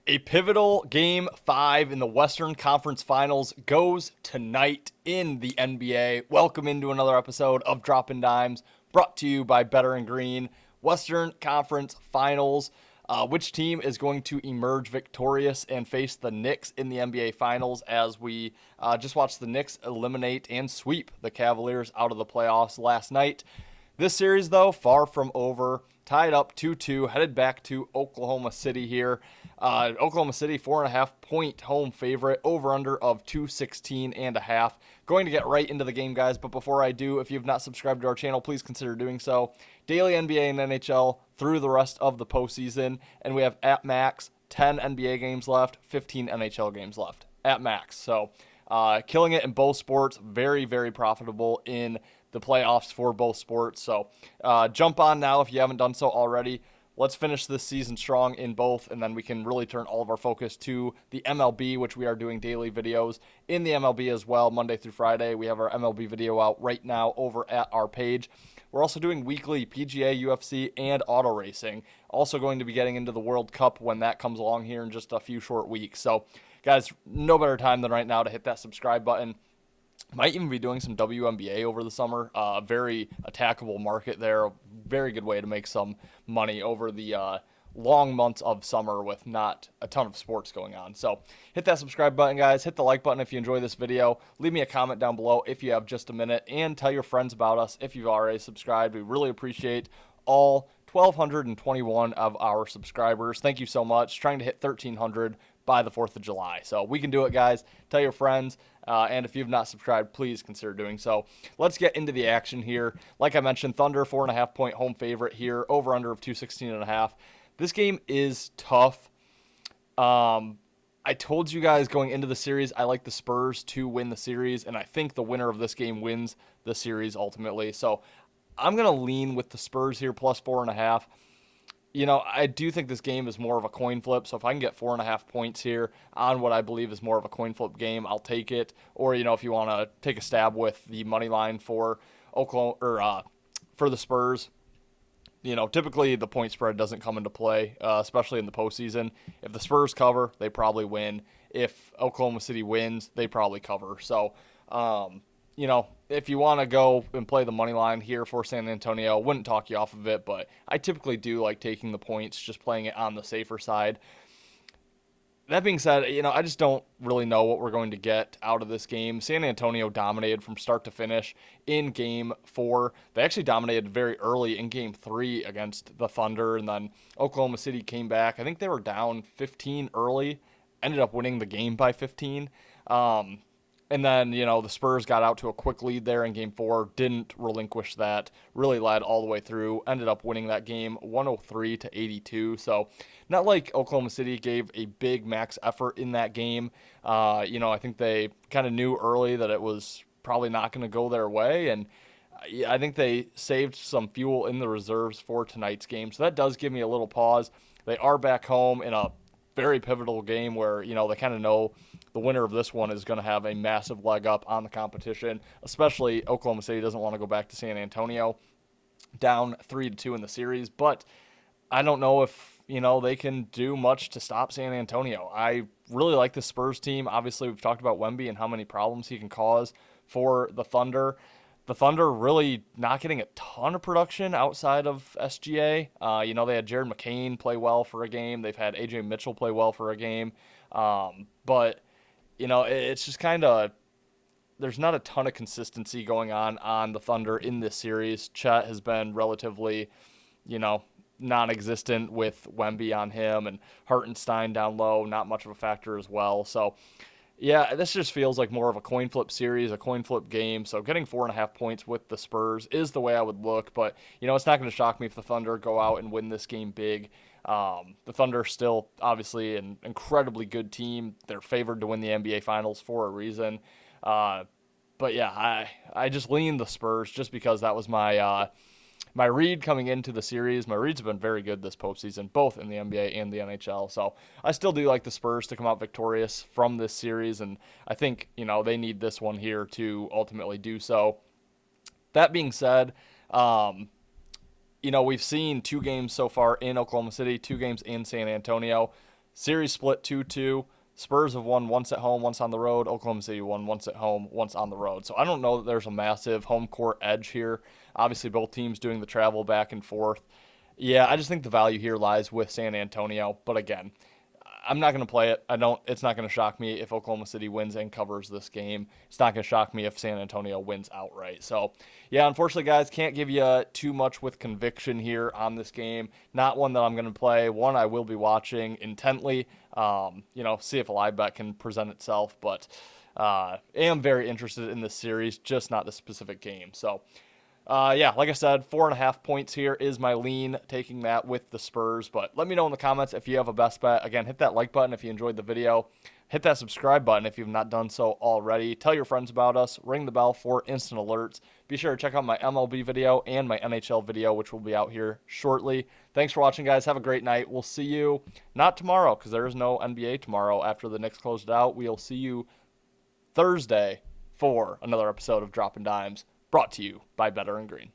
A pivotal Game 5 in the Western Conference Finals goes tonight in the NBA. Welcome into another episode of Droppin' Dimes, brought to you by Better and Green. Western Conference Finals. Which team is going to emerge victorious and face the Knicks in the NBA Finals, as we just watched the Knicks eliminate and sweep the Cavaliers out of the playoffs last night. This series, though, far from over. Tied up 2-2, headed back to Oklahoma City here. Oklahoma City, 4.5-point home favorite, over-under of 216.5. Going to get right into the game, guys, but before I do, if you've not subscribed to our channel, please consider doing so. Daily NBA and NHL through the rest of the postseason, and we have at max 10 NBA games left, 15 NHL games left at max. So killing it in both sports, very, very profitable in the playoffs for both sports. So jump on now if you haven't done so already. Let's finish this season strong in both, and then we can really turn all of our focus to the MLB, which we are doing daily videos in the MLB as well, Monday through Friday. We have our MLB video out right now over at our page. We're also doing weekly PGA, UFC, and auto racing. Also going to be getting into the World Cup when that comes along here in just a few short weeks. So, guys, no better time than right now to hit that subscribe button. Might even be doing some WNBA over the summer. Very attackable market there. Very good way to make some money over the long months of summer with not a ton of sports going on. So hit that subscribe button, guys. Hit the like button if you enjoy this video. Leave me a comment down below if you have just a minute. And tell your friends about us if you've already subscribed. We really appreciate all 1,221 of our subscribers. Thank you so much. Trying to hit 1,300 by the 4th of July. So we can do it, guys. Tell your friends. And if you've not subscribed, please consider doing so. Let's get into the action here. Like I mentioned, Thunder, 4.5-point home favorite here, over under of 216.5. This game is tough. I told you guys going into the series, I like the Spurs to win the series, and I think the winner of this game wins the series ultimately. So I'm going to lean with the Spurs here, plus 4.5. You know, I do think this game is more of a coin flip, so if I can get 4.5 points here on what I believe is more of a coin flip game, I'll take it. Or, you know, if you want to take a stab with the money line for Oklahoma or for the Spurs, you know, typically the point spread doesn't come into play, especially in the postseason. If the Spurs cover, they probably win. If Oklahoma City wins, they probably cover. So, you know, if you want to go and play the money line here for San Antonio, wouldn't talk you off of it, but I typically do like taking the points, just playing it on the safer side. That being said, you know, I just don't really know what we're going to get out of this game. San Antonio dominated from start to finish in Game 4. They actually dominated very early in Game 3 against the Thunder, and then Oklahoma City came back. I think they were down 15 early, ended up winning the game by 15. And then, you know, the Spurs got out to a quick lead there in Game 4, didn't relinquish that, really led all the way through, ended up winning that game 103-82. So not like Oklahoma City gave a big max effort in that game. You know, I think they kind of knew early that it was probably not going to go their way, and I think they saved some fuel in the reserves for tonight's game. So that does give me a little pause. They are back home in a very pivotal game where, you know, they kind of know the winner of this one is going to have a massive leg up on the competition, especially Oklahoma City doesn't want to go back to San Antonio down 3-2 in the series, but I don't know if, you know, they can do much to stop San Antonio. I really like the Spurs team. Obviously, we've talked about Wemby and how many problems he can cause for the Thunder. The Thunder really not getting a ton of production outside of SGA. You know, they had Jared McCain play well for a game. They've had AJ Mitchell play well for a game. But, you know, it's just kind of, there's not a ton of consistency going on the Thunder in this series. Chet has been relatively, you know, non-existent with Wemby on him, and Hartenstein down low, not much of a factor as well. So, yeah, this just feels like more of a coin flip series, a coin flip game. So getting 4.5 points with the Spurs is the way I would look. But, you know, it's not going to shock me if the Thunder go out and win this game big. The Thunder still obviously an incredibly good team. They're favored to win the NBA Finals for a reason. But, yeah, I just lean the Spurs just because that was my read coming into the series. My reads have been very good this postseason, both in the NBA and the NHL. So I still do like the Spurs to come out victorious from this series, and I think, you know, they need this one here to ultimately do so. That being said, you know, we've seen 2 games so far in Oklahoma City, 2 games in San Antonio. Series split 2-2. Spurs have won once at home, once on the road. Oklahoma City won once at home, once on the road. So I don't know that there's a massive home court edge here. Obviously, both teams doing the travel back and forth. Yeah, I just think the value here lies with San Antonio. But again, I'm not going to play it. I don't. It's not going to shock me if Oklahoma City wins and covers this game. It's not going to shock me if San Antonio wins outright. So, yeah, unfortunately, guys, can't give you too much with conviction here on this game. Not one that I'm going to play. One I will be watching intently. See if a live bet can present itself. But am very interested in this series, just not the specific game. So. Like I said, 4.5 points here is my lean, taking that with the Spurs. But let me know in the comments if you have a best bet. Again, hit that like button if you enjoyed the video. Hit that subscribe button if you've not done so already. Tell your friends about us. Ring the bell for instant alerts. Be sure to check out my MLB video and my NHL video, which will be out here shortly. Thanks for watching, guys. Have a great night. We'll see you not tomorrow because there is no NBA tomorrow after the Knicks closed out. We'll see you Thursday for another episode of Droppin' Dimes, brought to you by Better and Green.